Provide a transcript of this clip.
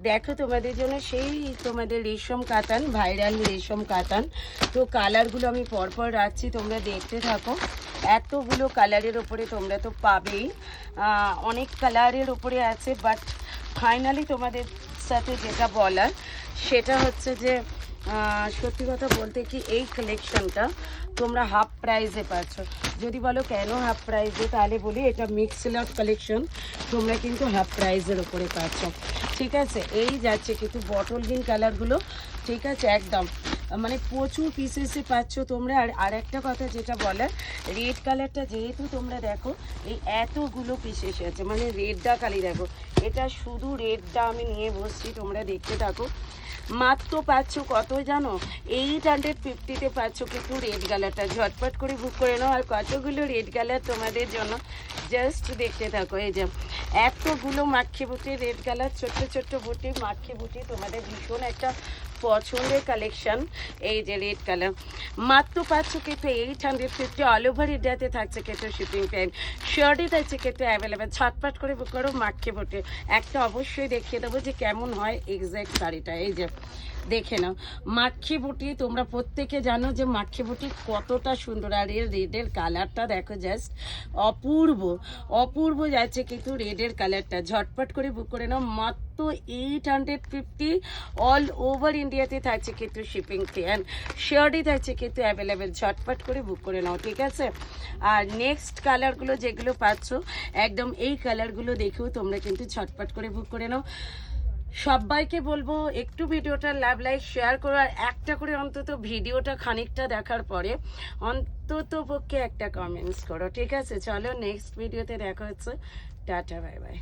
দেখো তোমাদের জন্য সেই তোমাদের রেশম কাতান, ভাইরাল রেশম কাতান। তো কালারগুলো আমি পরপর রাখছি, তোমরা দেখতে থাকো। এতগুলো কালারের ওপরে তোমরা তো পাবেই, অনেক কালারের ওপরে আছে। বাট ফাইনালি তোমাদের সাথে যেটা বলার সেটা হচ্ছে যে সত্যি কথা বলতে কি এই কালেকশনটা তোমরা হাফ প্রাইসে পাচ্ছ। যদি বলো কেন হাফ প্রাইসে, তাহলে বলি এটা মিক্স লট কালেকশন, তোমরা কিন্তু হাফ প্রাইসের ওপরে পাচ্ছ। ঠিক আছে, এই যাচ্ছে কিন্তু বটল গ্রিন কালারগুলো, ঠিক আছে, একদম মানে প্রচুর পিসেসে পাচ্ছ তোমরা। আর একটা কথা যেটা বলার, রেড কালারটা যেহেতু তোমরা দেখো এই এতগুলো পিসেস আছে, মানে রেডটা খালি দেখো, এটা শুধু রেডটা আমি নিয়ে বসছি, তোমরা দেখতে থাকো। মাত্র পাচ্ছ কত জানো, 850-তে পাচ্ছ কিন্তু রেড কালারটা। ঝটপট করে বুক করে নাও। আর কতগুলো রেড কালার তোমাদের জন্য, জাস্ট দেখতে থাকো। এই যে এতগুলো মাখি বুটি রেড কালার, ছোট্ট ছোট্ট বুটি মাখি বুটি, তোমাদের ভীষণ একটা পছন্দের কালেকশন। এই যে রেড কালার মাত্র পাচ্ছ কিন্তু 850, অল ওভার ইন্ডিয়াতে থাকছে কিন্তু শিপিং টাইম, শিওরলি থাকছে কিন্তু অ্যাভেলেবেল। ছটপট করে বুক করো মাখি বুটি। একটা অবশ্যই দেখিয়ে দেবো যে কেমন হয় এক্স্যাক্ট শাড়িটা। এই যে দেখে নাও মাখি বুটি, তোমরা প্রত্যেকে জানো যে মাখি বুটি কতটা সুন্দর। আর এর রেডের কালারটা দেখো, জাস্ট অপূর্ব অপূর্ব যাচ্ছে কিন্তু রেডের কালারটা। ঝটপট করে বুক করে নাও, মাত্র 850, অল ওভার ইন্ডিয়াতে থাকছে কিন্তু শিপিং ফি, অ্যান্ড শিওরলি থাকছে কিন্তু অ্যাভেলেবেল। ঝটপট করে বুক করে নাও, ঠিক আছে। আর নেক্সট কালারগুলো যেগুলো পাচ্ছ একদম এই কালারগুলো দেখেও তোমরা কিন্তু ঝটপট করে বুক করে নাও। সবাইকে বলবো একটু ভিডিওটা লাভ লাইক শেয়ার করো, আর একটা করে অন্তত ভিডিওটা খানিকটা দেখার পরে অন্তত পক্ষে একটা কমেন্টস করো, ঠিক আছে। চলো নেক্সট ভিডিওতে দেখা হচ্ছে, টাটা বাই বাই।